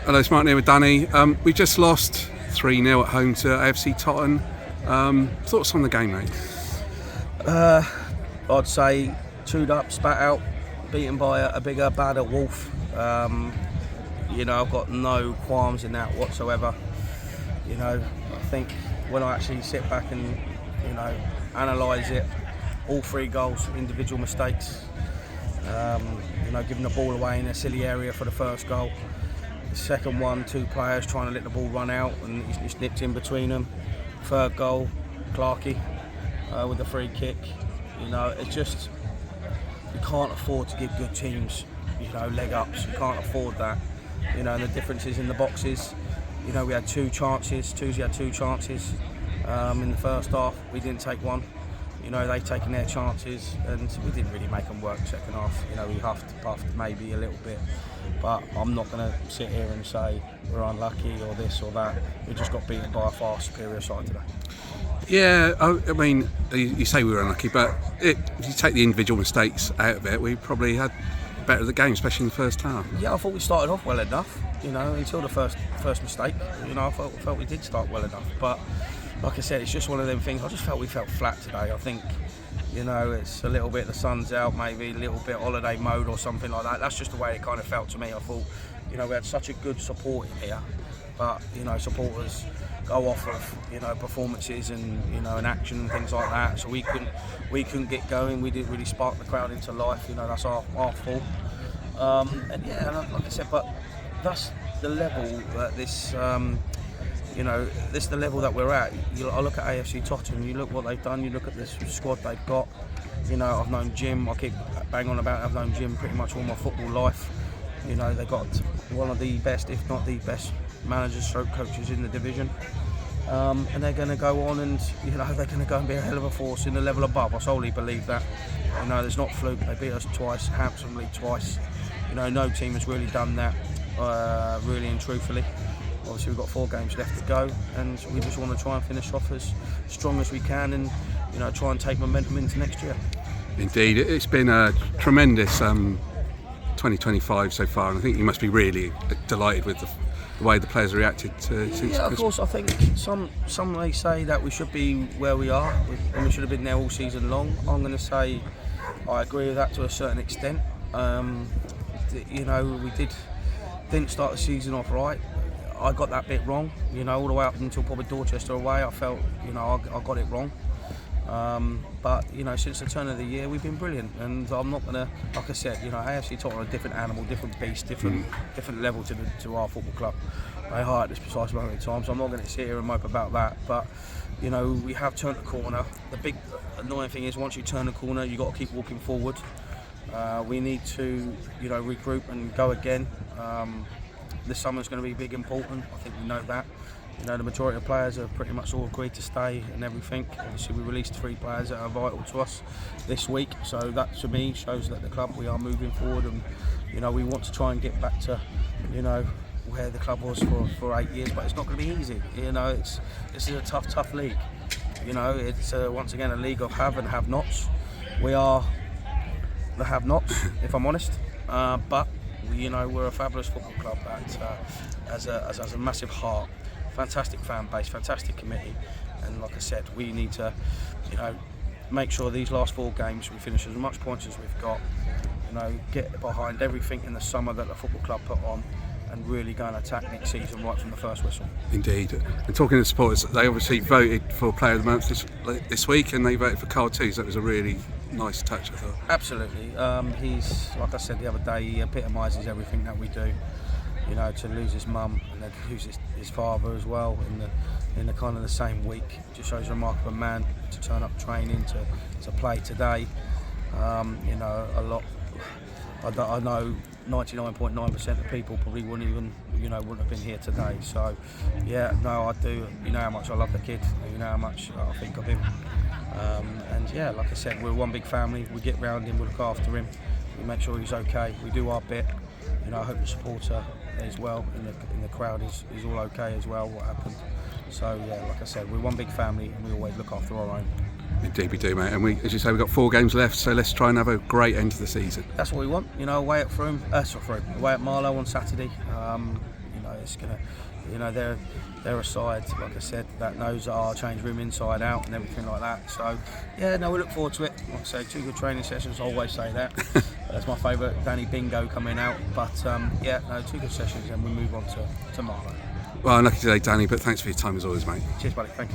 Hello, it's Martin here with Danny. We just lost 3-0 at home to AFC Totton. Thoughts on the game, mate? I'd say chewed up, spat out, beaten by a bigger, badder wolf. I've got no qualms in that whatsoever. I think when I actually sit back and analyse it, all 3 goals, individual mistakes. Giving the ball away in a silly area for the first goal. The second one, 2 players trying to let the ball run out and he nipped in between them. Third goal, Clarkey with the free kick. It's just, you can't afford to give good teams, leg ups. You can't afford that. And the differences in the boxes. We had 2 chances. Tuesday had 2 chances in the first half. We didn't take one. They've taken their chances and we didn't really make them work second half. We huffed, puffed maybe a little bit, but I'm not going to sit here and say we're unlucky or this or that. We just got beaten by a far superior side today. Yeah, I mean, you say we were unlucky, but if you take the individual mistakes out of it, we probably had better of the game, especially in the first half. Yeah, I thought we started off well enough, until the first mistake. I felt we did start well enough, but like I said, it's just one of them things. I just felt we felt flat today. I think, it's a little bit the sun's out, maybe a little bit holiday mode or something like that. That's just the way it kind of felt to me. I thought, we had such a good support in here, but supporters go off of performances and and action and things like that. So we couldn't get going. We didn't really spark the crowd into life. That's our fault. Like I said, but that's the level that this. This is the level that we're at. I look at AFC Totton, you look what they've done, you look at this squad they've got. I've known Jim, I keep banging on about it, I've known Jim pretty much all my football life. They've got one of the best, if not the best, managers stroke coaches in the division. And they're going to go on and, they're going to go and be a hell of a force in the level above. I solely believe that. There's not fluke, they beat us twice, handsomely twice. No team has really done that, really and truthfully. Obviously we've got 4 games left to go and we just want to try and finish off as strong as we can and try and take momentum into next year. Indeed, it's been a tremendous 2025 so far, and I think you must be really delighted with the way the players reacted to since. Yeah, of course. I think some may say that we should be where we are and we should have been there all season long. I'm going to say I agree with that to a certain extent. We didn't start the season off right. I got that bit wrong, all the way up until probably Dorchester away. I felt, I got it wrong. But since the turn of the year, we've been brilliant. And I'm not gonna, like I said, AFC Totton are a different animal, different beast, different level to our football club. They hire at this precise moment in time, so I'm not going to sit here and mope about that. But we have turned the corner. The big annoying thing is once you turn the corner, you got to keep walking forward. We need to, regroup and go again. This summer's going to be big important. I think we know that. The majority of players have pretty much all agreed to stay and everything. Obviously, we released 3 players that are vital to us this week. So that, to me, shows that the club, we are moving forward and, we want to try and get back to, where the club was for 8 years. But it's not going to be easy. This is a tough league. It's once again a league of have and have-nots. We are the have-nots, if I'm honest. But we're a fabulous football club that has a massive heart, fantastic fan base, fantastic committee, and like I said, we need to, make sure these last 4 games we finish as much points as we've got. Get behind everything in the summer that the football club put on, and really go and attack next season right from the first whistle. Indeed. And talking to supporters, they obviously voted for Player of the Month this week, and they voted for Carl too. So that was a really nice touch, I thought. Absolutely. He's, like I said the other day, he epitomises everything that we do. To lose his mum and then lose his father as well in the kind of the same week, just shows a remarkable man to turn up training to play today. A lot. I know 99.9% of people probably wouldn't have been here today. So yeah, no, I do. How much I love the kid. How much I think of him. And yeah, like I said, we're one big family. We get round him, we look after him, we make sure he's okay. We do our bit. I hope the supporter as well in the crowd is all okay as well. What happened? So yeah, like I said, we're one big family and we always look after our own. Indeed we do, mate. And we, as you say, we've got 4 games left, so let's try and have a great end to the season. That's what we want. Away at Marlow on Saturday. it's gonna, they're a side, like I said, that knows our change room inside out and everything like that. So yeah, no, we look forward to it. Like I say, 2 good training sessions. I always say that. That's my favourite, Danny Bingo coming out. But yeah, no, 2 good sessions, and we move on to tomorrow. Well, unlucky today, Danny, but thanks for your time as always, mate. Cheers, buddy. Thank you.